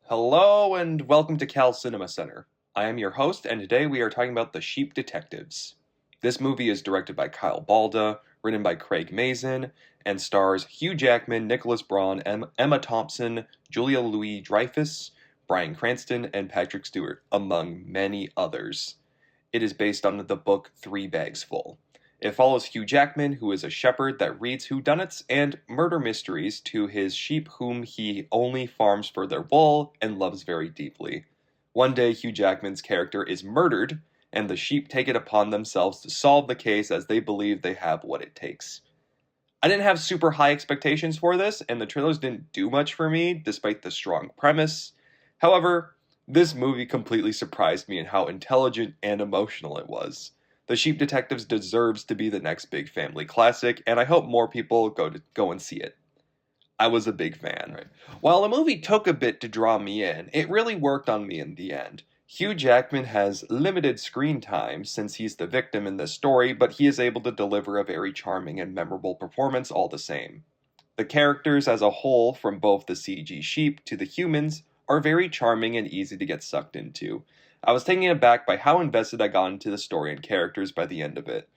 Hello and welcome to Cal Cinema Center. I am your host, and today we are talking about The Sheep Detectives. This movie is directed by Kyle Balda, written by Craig Mazin, and stars Hugh Jackman, Nicholas Braun, Emma Thompson, Julia Louis-Dreyfus, Bryan Cranston, and Patrick Stewart, among many others. It is based on the book Three Bags Full. It follows Hugh Jackman, who is a shepherd that reads whodunits and murder mysteries to his sheep whom he only farms for their wool and loves very deeply. One day, Hugh Jackman's character is murdered, and the sheep take it upon themselves to solve the case as they believe they have what it takes. I didn't have super high expectations for this, and the trailers didn't do much for me, despite the strong premise. However, this movie completely surprised me in how intelligent and emotional it was. The Sheep Detectives deserves to be the next big family classic, and I hope more people go and see it. I was a big fan. Right. While the movie took a bit to draw me in, it really worked on me in the end. Hugh Jackman has limited screen time since he's the victim in this story, but he is able to deliver a very charming and memorable performance all the same. The characters as a whole, from both the CG sheep to the humans, are very charming and easy to get sucked into. I was taken aback by how invested I got into the story and characters by the end of it.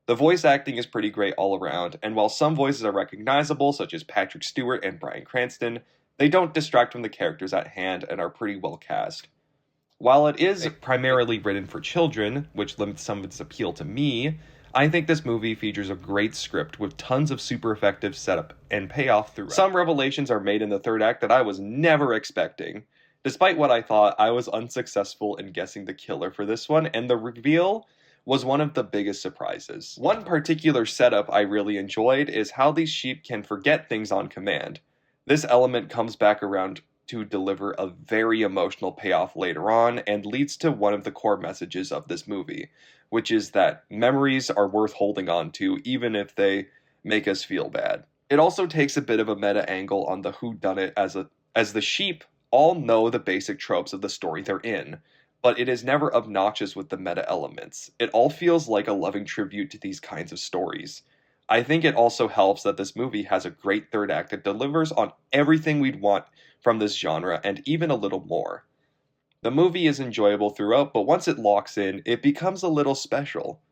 The voice acting is pretty great all around, and while some voices are recognizable, such as Patrick Stewart and Bryan Cranston, they don't distract from the characters at hand and are pretty well cast. While it is primarily written for children, which limits some of its appeal to me, I think this movie features a great script with tons of super effective setup and payoff throughout. Some revelations are made in the third act that I was never expecting. Despite what I thought, I was unsuccessful in guessing the killer for this one, and the reveal was one of the biggest surprises. One particular setup I really enjoyed is how these sheep can forget things on command. This element comes back around to deliver a very emotional payoff later on and leads to one of the core messages of this movie, which is that memories are worth holding on to even if they make us feel bad. It also takes a bit of a meta angle on the whodunit as the sheep all know the basic tropes of the story they're in, but it is never obnoxious with the meta elements. It all feels like a loving tribute to these kinds of stories. I think it also helps that this movie has a great third act that delivers on everything we'd want from this genre and even a little more. The movie is enjoyable throughout, but once it locks in, it becomes a little special.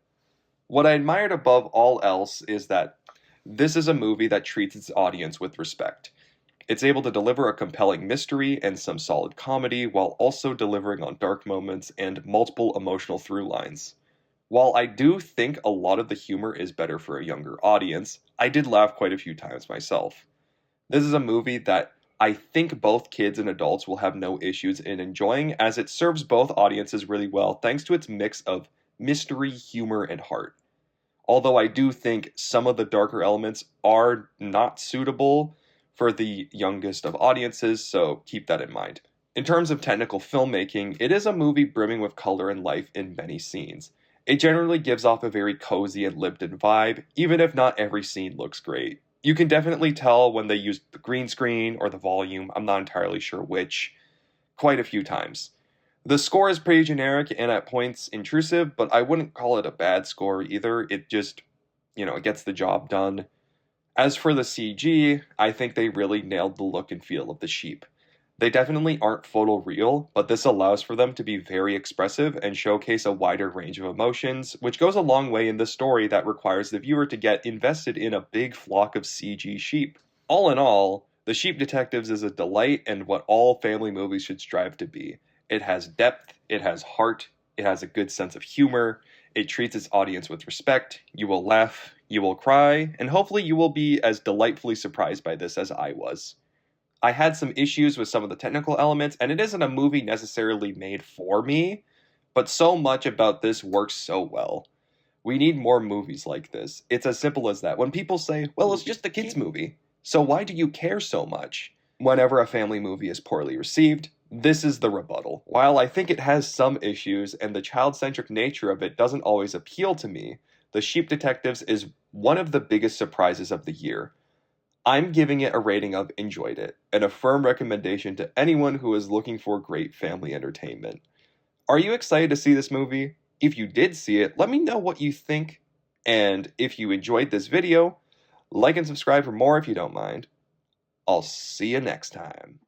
What I admired above all else is that this is a movie that treats its audience with respect. It's able to deliver a compelling mystery and some solid comedy while also delivering on dark moments and multiple emotional through lines. While I do think a lot of the humor is better for a younger audience, I did laugh quite a few times myself. This is a movie that I think both kids and adults will have no issues in enjoying, as it serves both audiences really well thanks to its mix of mystery, humor, and heart. Although I do think some of the darker elements are not suitable for the youngest of audiences, so keep that in mind. In terms of technical filmmaking, it is a movie brimming with color and life in many scenes. It generally gives off a very cozy and lived-in vibe, even if not every scene looks great. You can definitely tell when they used the green screen or the volume, I'm not entirely sure which, quite a few times. The score is pretty generic and at points intrusive, but I wouldn't call it a bad score either. It just, it gets the job done. As for the CG, I think they really nailed the look and feel of the sheep. They definitely aren't photoreal, but this allows for them to be very expressive and showcase a wider range of emotions, which goes a long way in the story that requires the viewer to get invested in a big flock of CG sheep. All in all, The Sheep Detectives is a delight and what all family movies should strive to be. It has depth, it has heart, it has a good sense of humor, it treats its audience with respect, you will laugh, you will cry, and hopefully you will be as delightfully surprised by this as I was. I had some issues with some of the technical elements, and it isn't a movie necessarily made for me, but so much about this works so well. We need more movies like this. It's as simple as that. When people say, well, it's just a kid's movie, so why do you care so much? Whenever a family movie is poorly received, this is the rebuttal. While I think it has some issues, and the child-centric nature of it doesn't always appeal to me, The Sheep Detectives is one of the biggest surprises of the year. I'm giving it a rating of enjoyed it, and a firm recommendation to anyone who is looking for great family entertainment. Are you excited to see this movie? If you did see it, let me know what you think, and if you enjoyed this video, like and subscribe for more if you don't mind. I'll see you next time.